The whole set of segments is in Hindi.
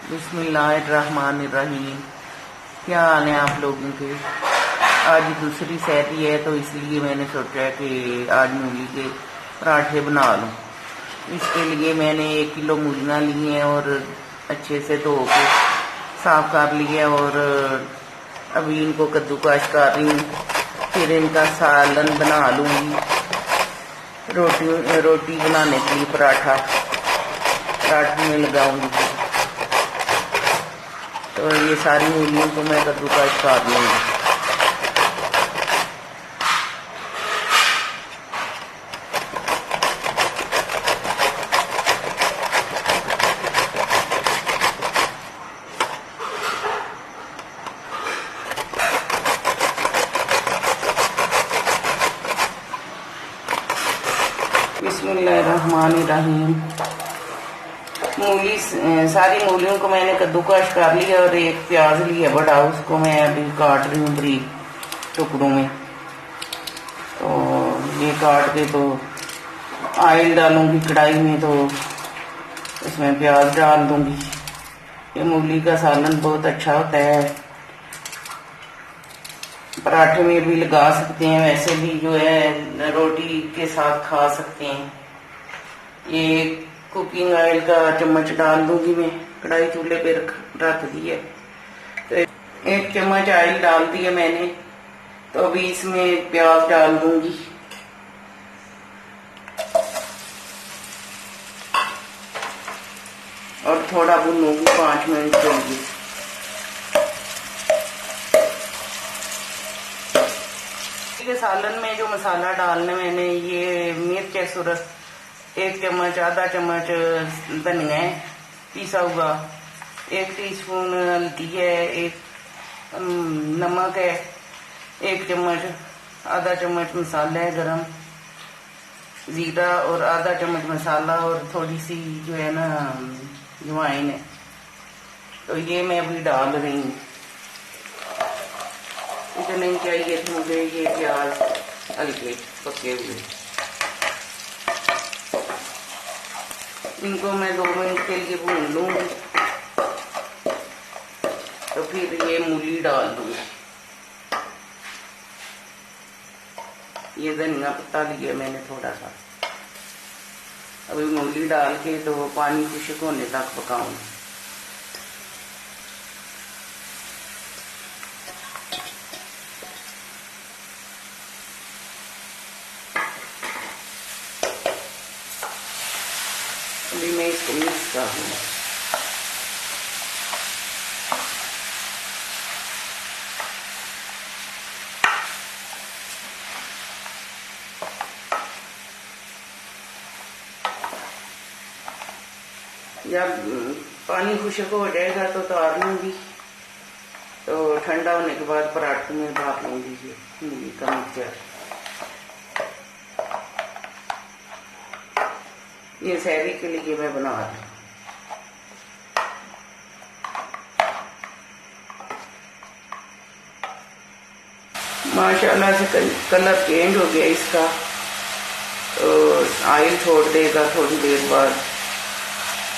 बिस्मिल्लाहिर्रहमानिर्रहीम। क्या हाल है आप लोगों के। आज दूसरी सहरी है तो इसलिए मैंने सोचा कि आज मूली के पराठे बना लूँ। इसके लिए मैंने 1 किलो मूलियाँ ली हैं और अच्छे से धो के साफ कर लिया और अभी इनको कद्दूकस कर रही हूँ। फिर इनका सालन बना लूँगी। रोटी बनाने के लिए पराठे में लगाऊंगी। तो ये सारी मूलियों को मैं कद्दूकस कर लूँगी। बिस्मिल्लाहिर्रहमानिर्रहीम। सारी मूलियों को मैंने कद्दूकस कर लिया और एक प्याज लिया बड़ा, उसको मैं अभी काट रही हूँ बारीक टुकड़ों में। तो ये काट के तो ऑयल डालूंगी कढ़ाई में, तो इसमें प्याज डाल दूंगी। ये मूली का सालन बहुत अच्छा होता है, पराठे में भी लगा सकते हैं, वैसे भी जो है रोटी के साथ खा सकते हैं। ये कुकिंग ऑयल का चम्मच डाल दूंगी मैं, कढ़ाई चूल्हे पे रख दी है। तो 1 चम्मच ऑयल डाल दिया मैंने, तो अभी इसमें प्याज डाल दूंगी। और थोड़ा भूनूंगी 5 मिनट के लिए। के सालन में जो मसाला डालना मैंने, ये मिर्च है सुरख 1 चम्मच, आधा चम्मच धनिया है पिसा हुआ, 1 टीस्पून हल्दी है, 1 नमक है, 1 चम्मच, आधा चम्मच मसाला है गरम, जीरा और आधा चम्मच मसाला और थोड़ी सी जो है ना अजवाइन है। तो ये मैं अभी डाल रही हूँ। इतना नहीं चाहिए थे मुझे ये प्याज हल्के पके हुए। इनको मैं 2 मिनट के लिए भून लूंगी, तो फिर ये मूली डाल दूंगी। ये धनिया पत्ता लिया मैंने थोड़ा सा। अभी मूली डाल के तो पानी खुश्क होने तक पकाऊंगी। अभी मैं इसको मिक्स कर दूंगा। जब पानी खुश्क हो जाएगा तो उतार लूंगी, तो ठंडा होने के बाद पराठे में डाल लूंगी ये मूली का मिक्सचर। ये सहरी के लिए मैं बना रही हूँ। माशाल्लाह से कलर चेंज हो गया इसका, तो ऑयल छोड़ देगा थोड़ी देर बाद,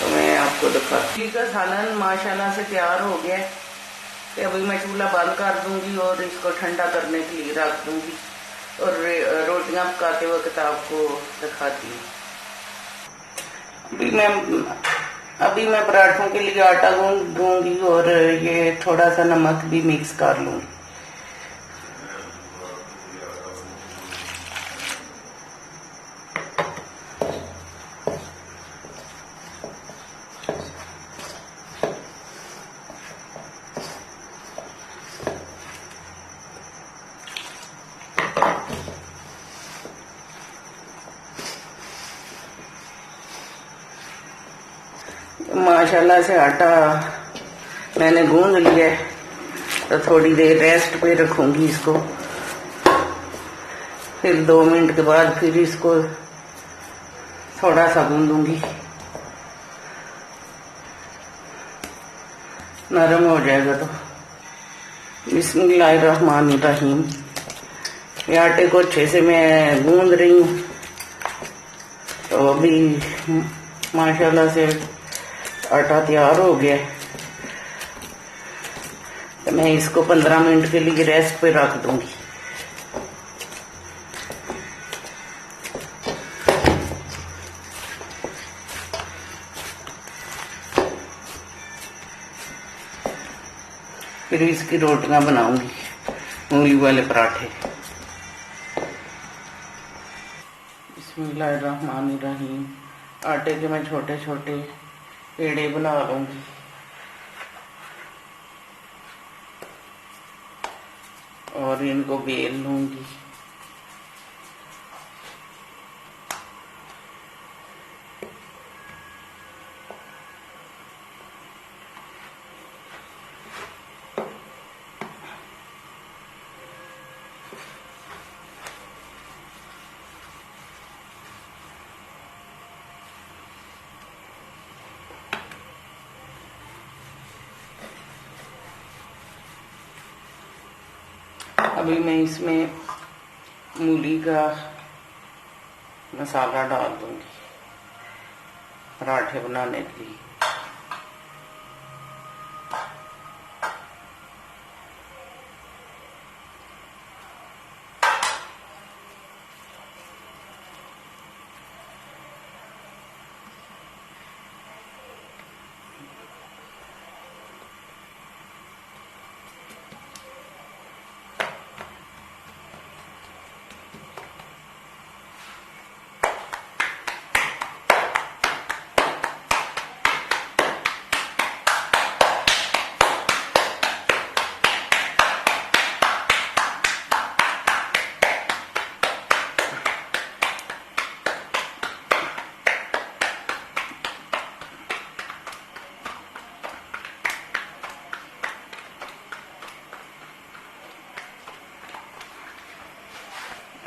तो मैं आपको दिखाती। का सालन माशाल्लाह से तैयार हो गया। तो अभी मैं चूल्हा बंद कर दूंगी और इसको ठंडा करने के लिए रख दूंगी और रोटियां पकाते वक्त आपको दिखाती हूँ। अभी मैं पराठों के लिए आटा गूंदूंगी और ये थोड़ा सा नमक भी मिक्स कर लूंगी। माशाल्लाह से आटा मैंने गूंद लिया है, तो थोड़ी देर रेस्ट पे रखूंगी इसको। फिर 2 मिनट के बाद फिर इसको थोड़ा सा गूंदूंगी, नरम हो जाएगा। तो बिस्मिल्लाहिर्रहमानिर्रहीम। ये आटे को अच्छे से मैं गूंद रही हूँ। तो अभी माशाल्लाह से आटा तैयार हो गया। तो मैं इसको 15 मिनट के लिए रेस्ट पे रख दूंगी। फिर इसकी रोटियां बनाऊंगी, मूली वाले पराठे। बिस्मिल्लाहिर्रहमानिर्रहीम। आटे के मैं छोटे छोटे पेड़े बना लूंगी। और इनको बेल लूंगी। अभी मैं इसमें मूली का मसाला डाल दूंगी पराठे बनाने के लिए।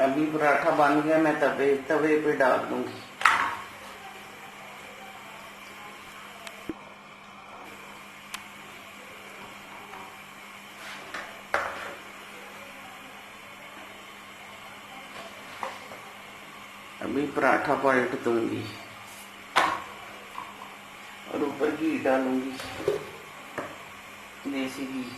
अभी पराठा बन गया, मैं तवे पे डाल दूंगी। अभी पराठा पलट दूंगी और ऊपर घी डालूंगी, देसी घी।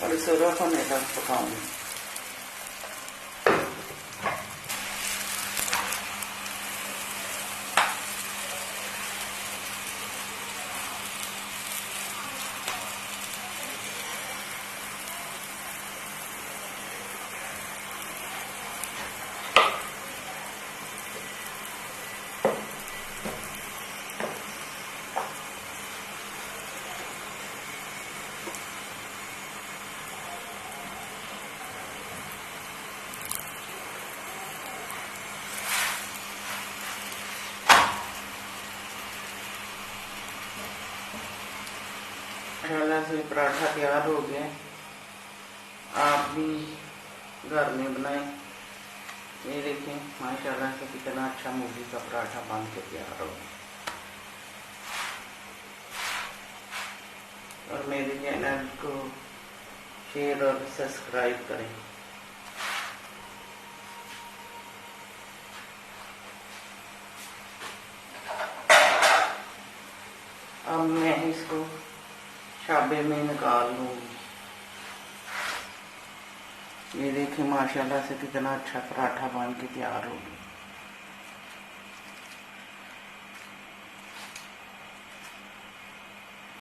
और सुरख होने तक पकाऊंगी। माशाल्लाह से पराठा तैयार हो गया। आप भी घर में बनाएं। ये देखें माशाल्लाह से कितना अच्छा मूली का पराठा बन के तैयार हो गया। और मेरे चैनल को शेयर और सब्सक्राइब करें। अब मैं इसको शाबे में निकाल लूंगी। ये देखिए माशाल्लाह से कितना अच्छा पराठा बन के तैयार हो गया।